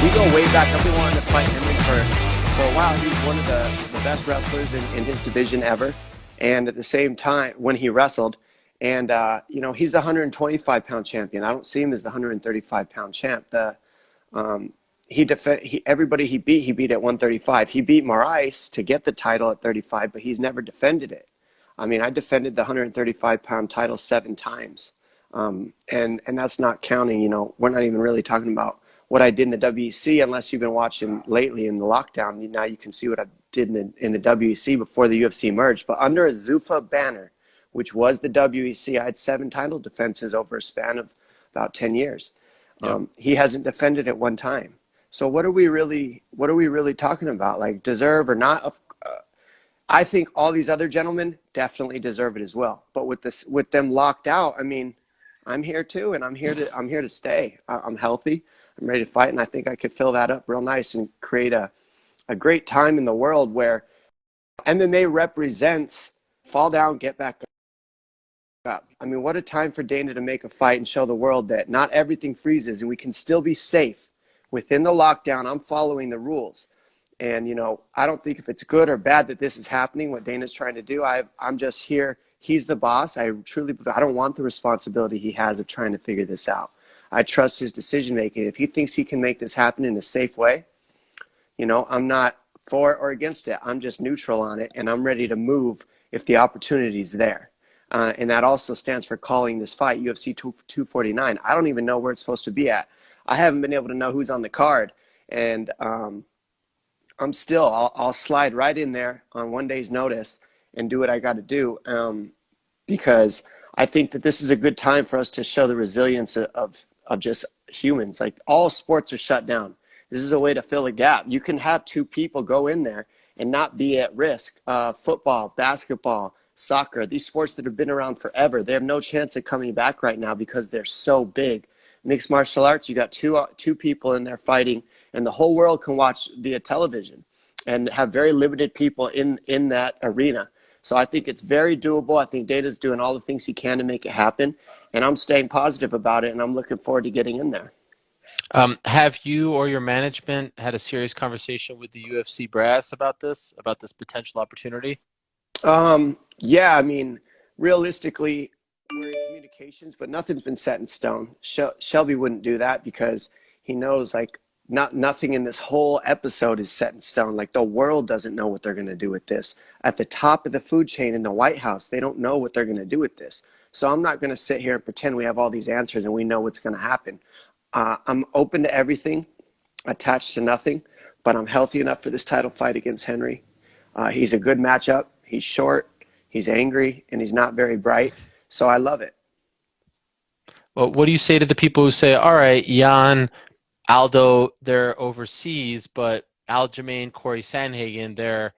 We go way back. I've been wanting to fight Henry for a while. He's one of the best wrestlers in his division ever. And at the same time, when he wrestled, and he's the 125-pound champion. I don't see him as the 135-pound champ. Everybody he beat at 135. He beat Marais to get the title at 35, but he's never defended it. I mean, I defended the 135-pound title 7 times. And that's not counting, we're not even really talking about what I did in the WEC, unless you've been watching lately in the lockdown. Now you can see what I did in the WEC before the UFC merged. But under a Zuffa banner, which was the WEC, I had 7 title defenses over a span of about 10 years. Yeah. He hasn't defended it one time. So what are we really talking about? Like, deserve or not? I think all these other gentlemen definitely deserve it as well. But with them locked out, I mean, I'm here too, and I'm here to stay. I'm healthy. I'm ready to fight, and I think I could fill that up real nice and create a great time in the world where MMA represents fall down, get back up. I mean, what a time for Dana to make a fight and show the world that not everything freezes and we can still be safe within the lockdown. I'm following the rules. And, I don't think if it's good or bad that this is happening, what Dana's trying to do. I'm just here. He's the boss. I don't want the responsibility he has of trying to figure this out. I trust his decision making. If he thinks he can make this happen in a safe way, I'm not for or against it. I'm just neutral on it, and I'm ready to move if the opportunity is there. And that also stands for calling this fight, UFC 249. I don't even know where it's supposed to be at. I haven't been able to know who's on the card, and I'll slide right in there on one day's notice and do what I got to do, because I think that this is a good time for us to show the resilience of just humans. Like, all sports are shut down. This is a way to fill a gap. You can have 2 people go in there and not be at risk. Football, basketball, soccer, these sports that have been around forever, they have no chance of coming back right now because they're so big. Mixed martial arts, you got two people in there fighting, and the whole world can watch via television and have very limited people in that arena. So I think it's very doable. I think Dana's doing all the things he can to make it happen, and I'm staying positive about it, and I'm looking forward to getting in there. Have you or your management had a serious conversation with the UFC brass about this potential opportunity? Yeah, I mean, realistically, we're in communications, but nothing's been set in stone. Shelby wouldn't do that because he knows, like, nothing in this whole episode is set in stone. Like, the world doesn't know what they're going to do with this. At the top of the food chain in the White House, they don't know what they're going to do with this. So I'm not going to sit here and pretend we have all these answers and we know what's going to happen. I'm open to everything, attached to nothing, but I'm healthy enough for this title fight against Henry. He's a good matchup. He's short, he's angry, and he's not very bright. So I love it. Well, what do you say to the people who say, all right, Jan, Aldo, they're overseas, but Aljamain, Corey Sandhagen, they're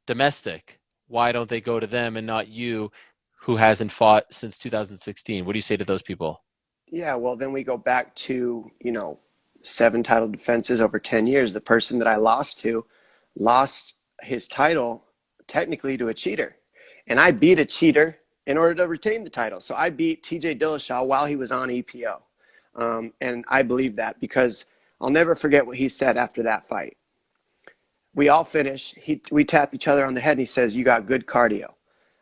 domestic. Why don't they go to them and not you, who hasn't fought since 2016? What do you say to those people? Yeah, well, then we go back to, 7 title defenses over 10 years. The person that I lost to lost his title technically to a cheater. And I beat a cheater in order to retain the title. So I beat TJ Dillashaw while he was on EPO. And I believe that because I'll never forget what he said after that fight. We all finish. We tap each other on the head, and he says, "You got good cardio."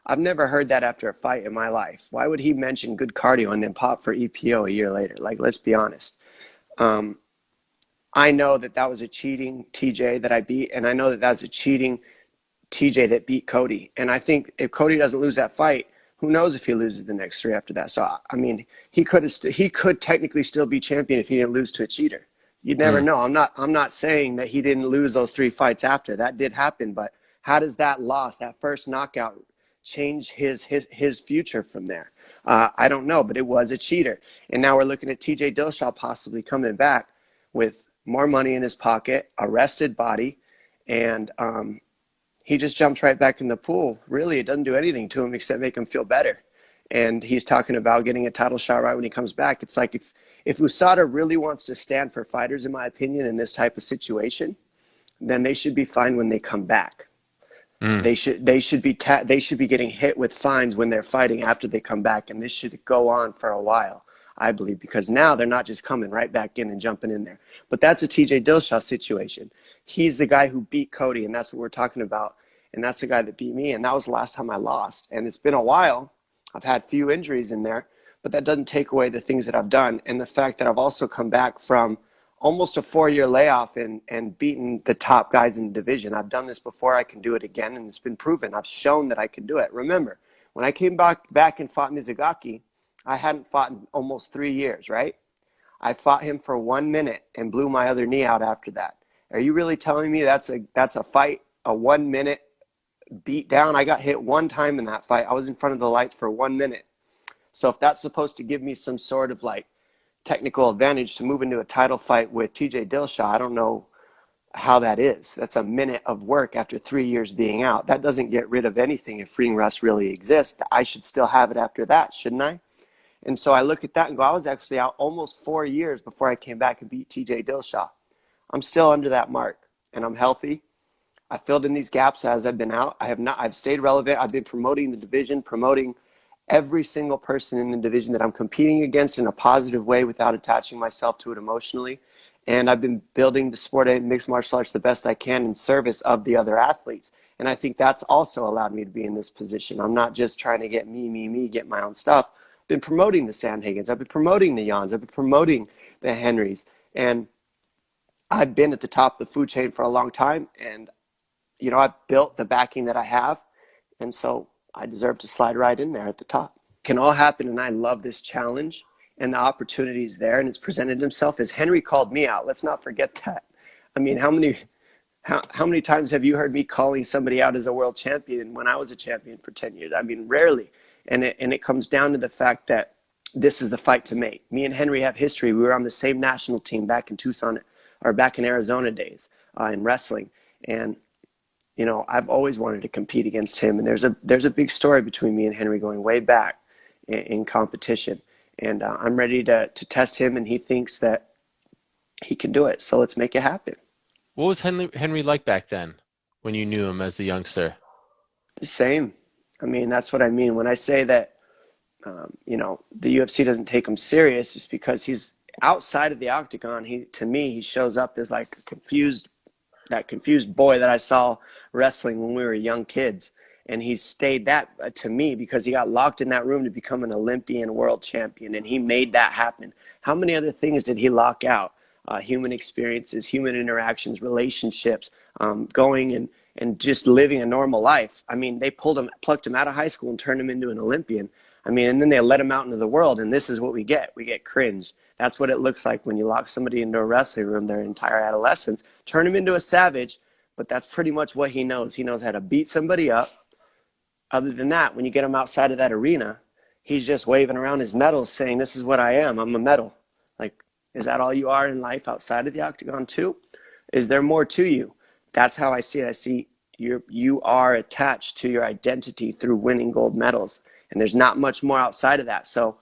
I've never heard that after a fight in my life. Why would he mention good cardio and then pop for EPO a year later? Like, let's be honest. I know that was a cheating TJ that I beat, and I know that was a cheating TJ that beat Cody. And I think if Cody doesn't lose that fight, who knows if he loses the next 3 after that. So, I mean, he could technically still be champion if he didn't lose to a cheater. You'd never know. I'm not saying that he didn't lose those 3 fights after. That did happen, but how does that loss, that first knockout, change his future from there? I don't know, but it was a cheater. And now we're looking at TJ Dillashaw possibly coming back with more money in his pocket, a rested body, and he just jumps right back in the pool. Really, it doesn't do anything to him except make him feel better. And he's talking about getting a title shot right when he comes back. It's like if USADA really wants to stand for fighters, in my opinion, in this type of situation, then they should be fine when they come back. They should be getting hit with fines when they're fighting after they come back, and this should go on for a while. I believe, because now they're not just coming right back in and jumping in there. But that's a TJ Dillashaw situation. He's the guy who beat Cody, and that's what we're talking about. And that's the guy that beat me, and that was the last time I lost. And it's been a while. I've had few injuries in there, but that doesn't take away the things that I've done. And the fact that I've also come back from almost a 4-year layoff and beaten the top guys in the division. I've done this before. I can do it again, and it's been proven. I've shown that I can do it. Remember, when I came back and fought Mizugaki, I hadn't fought in almost 3 years, right? I fought him for 1 minute and blew my other knee out after that. Are you really telling me that's a fight, a 1 minute beat down? I got hit one time in that fight. I was in front of the lights for 1 minute. So if that's supposed to give me some sort of like technical advantage to move into a title fight with TJ Dillashaw, I don't know how that is. That's a minute of work after 3 years being out. That doesn't get rid of anything if ring rust really exists. I should still have it after that, shouldn't I? And so I look at that and go, I was actually out almost 4 years before I came back and beat TJ Dillashaw. I'm still under that mark, and I'm healthy. I filled in these gaps as I've been out. I've stayed relevant. I've been promoting the division, promoting every single person in the division that I'm competing against in a positive way without attaching myself to it emotionally. And I've been building the sport of mixed martial arts the best I can in service of the other athletes. And I think that's also allowed me to be in this position. I'm not just trying to get me, get my own stuff. I've been promoting the Sandhagens. I've been promoting the Jans. I've been promoting the Henrys. And I've been at the top of the food chain for a long time. And, you know, I've built the backing that I have. And so I deserve to slide right in there at the top. It can all happen, and I love this challenge, and the opportunity is there, and it's presented himself as Henry called me out. Let's not forget that. I mean, how many times have you heard me calling somebody out as a world champion when I was a champion for 10 years? I mean, rarely. And it comes down to the fact that this is the fight to make. Me and Henry have history. We were on the same national team back in Tucson, or back in Arizona days in wrestling. And you know, I've always wanted to compete against him, and there's a big story between me and Henry going way back in competition, and I'm ready to test him, and he thinks that he can do it. So let's make it happen. What was Henry like back then when you knew him as a youngster? The same. I mean, that's what I mean when I say that. You know, the UFC doesn't take him serious, just because he's outside of the octagon. To me, he shows up as like that confused boy that I saw wrestling when we were young kids. And he stayed that to me because he got locked in that room to become an Olympian world champion. And he made that happen. How many other things did he lock out? Human experiences, human interactions, relationships, going and just living a normal life. I mean, they plucked him out of high school and turned him into an Olympian. I mean, and then they let him out into the world, and this is what we get. We get cringe. That's what it looks like when you lock somebody into a wrestling room their entire adolescence, turn him into a savage, but that's pretty much what he knows. He knows how to beat somebody up. Other than that, when you get him outside of that arena, he's just waving around his medals saying, this is what I am. I'm a medal. Like, is that all you are in life outside of the octagon too? Is there more to you? That's how I see it. I see you are attached to your identity through winning gold medals. And there's not much more outside of that. So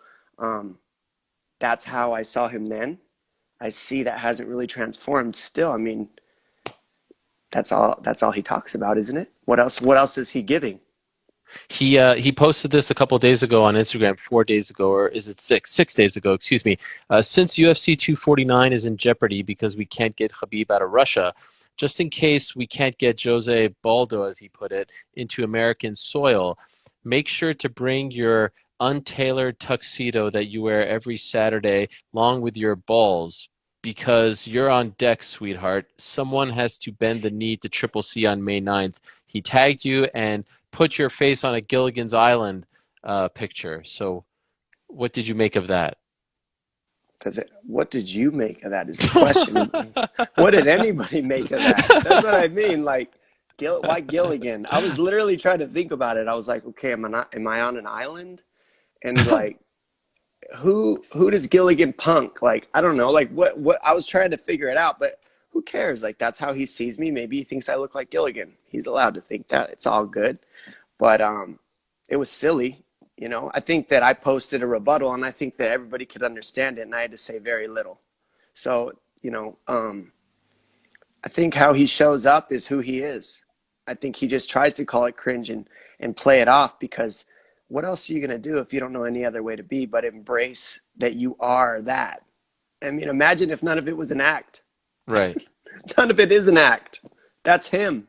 that's how I saw him then. I see that hasn't really transformed still. I mean, that's all he talks about, isn't it? What else is he giving? He posted this a couple of days ago on Instagram, 4 days ago, or is it 6 days ago? Excuse me. Since UFC 249 is in jeopardy because we can't get Khabib out of Russia, just in case we can't get Jose Baldo, as he put it, into American soil, make sure to bring your untailored tuxedo that you wear every Saturday, along with your balls, because you're on deck, sweetheart. Someone has to bend the knee to Triple C on May 9th. He tagged you and put your face on a Gilligan's Island picture. So what did you make of that? What did you make of that is the question. What did anybody make of that? That's what I mean. Like, why Gilligan? I was literally trying to think about it. I was like, okay, am I on an island? And like, who does Gilligan punk? Like, I don't know. Like, what I was trying to figure it out, but who cares? Like, that's how he sees me. Maybe he thinks I look like Gilligan. He's allowed to think that. It's all good. But it was silly. You know, I think that I posted a rebuttal, and I think that everybody could understand it, and I had to say very little. So, you know, I think how he shows up is who he is. I think he just tries to call it cringe and play it off because what else are you going to do if you don't know any other way to be but embrace that you are that? I mean, imagine if none of it was an act. Right. None of it is an act. That's him.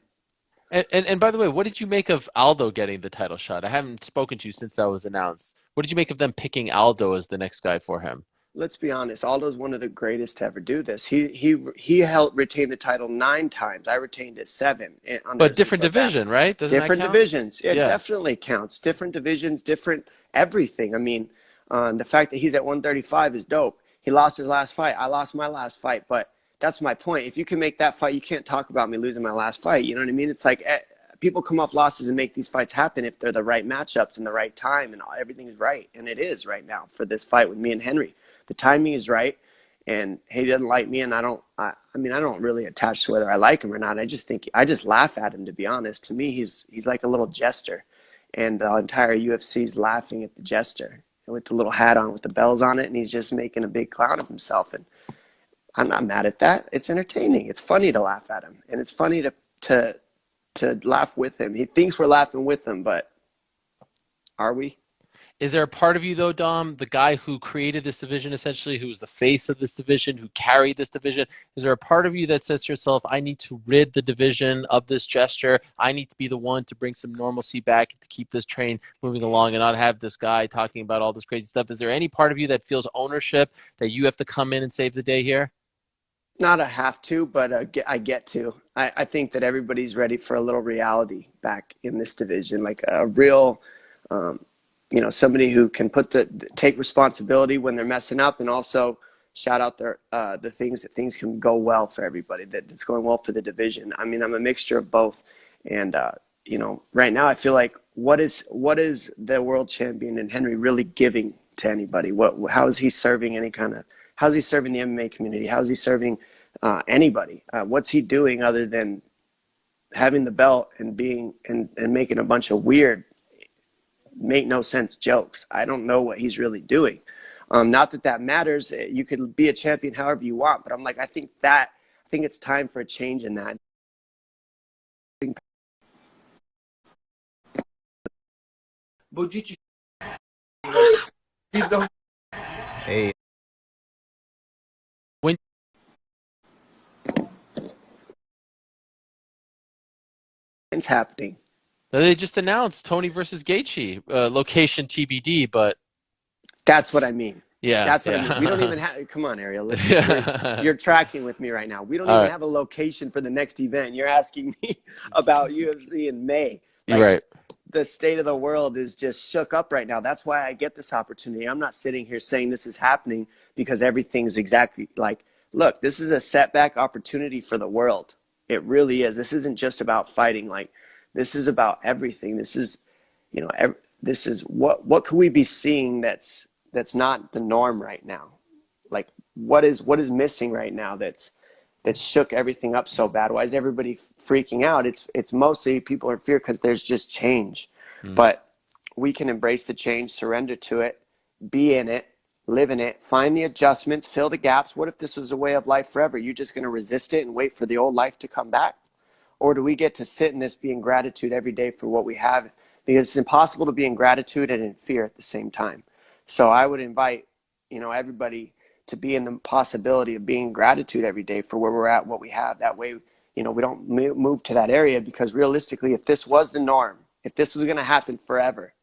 And by the way, what did you make of Aldo getting the title shot? I haven't spoken to you since that was announced. What did you make of them picking Aldo as the next guy for him? Let's be honest. Aldo's one of the greatest to ever do this. He held retained the title 9 times. I retained it 7 But under different South Africa. division, right? Doesn't that Different count? divisions. It Yeah. definitely counts. Different divisions, different everything. I mean, the fact that he's at 135 is dope. He lost his last fight. I lost my last fight, but that's my point. If you can make that fight, you can't talk about me losing my last fight. You know what I mean? It's like people come off losses and make these fights happen if they're the right matchups and the right time and everything is right. And it is right now for this fight with me and Henry. The timing is right, and he doesn't like me, and I mean, I don't really attach to whether I like him or not. I just laugh at him, to be honest. To me, he's like a little jester, and the entire UFC's laughing at the jester with the little hat on with the bells on it, and he's just making a big clown of himself. And I'm not mad at that. It's entertaining. It's funny to laugh at him, and it's funny to laugh with him. He thinks we're laughing with him, but are we? Is there a part of you though, Dom, the guy who created this division essentially, who was the face of this division, who carried this division, is there a part of you that says to yourself, I need to rid the division of this gesture. I need to be the one to bring some normalcy back to keep this train moving along and not have this guy talking about all this crazy stuff? Is there any part of you that feels ownership that you have to come in and save the day here? Not a have to, but I get to. I think that everybody's ready for a little reality back in this division, like a real, somebody who can take responsibility when they're messing up, and also shout out the things can go well for everybody, that's going well for the division. I mean, I'm a mixture of both, and right now I feel like what is the world champion and Henry really giving to anybody? How is he serving how's he serving the MMA community? How's he serving anybody? What's he doing other than having the belt and being and making a bunch of weird, make no sense jokes? I don't know what he's really doing. Not that matters. You could be a champion however you want, but I'm like, I think it's time for a change in that. Hey. When It's happening. they just announced Tony versus Gaethje, location TBD, but That's what I mean. yeah, That's what I yeah. mean. We don't even have. Come on, Ariel. Yeah. You're tracking with me right now. We don't All even right. have a location for the next event. You're asking me about UFC in May. You're Like, right. the state of the world is just shook up right now. That's why I get this opportunity. I'm not sitting here saying this is happening because everything's exactly like, look, this is a setback opportunity for the world. It really is. This isn't just about fighting. Like, this is about everything. This is, this is what could we be seeing that's not the norm right now? Like, what is missing right now that's shook everything up so bad? Why is everybody freaking out? It's mostly people are in fear because there's just change. But we can embrace the change, surrender to it, be in it, live in it, find the adjustments, fill the gaps. What if this was a way of life forever? You're just going to resist it and wait for the old life to come back? Or do we get to sit in this, be in gratitude every day for what we have? Because it's impossible to be in gratitude and in fear at the same time. So I would invite, everybody to be in the possibility of being in gratitude every day for where we're at, what we have. That way, we don't move to that area, because realistically, if this was the norm, if this was going to happen forever,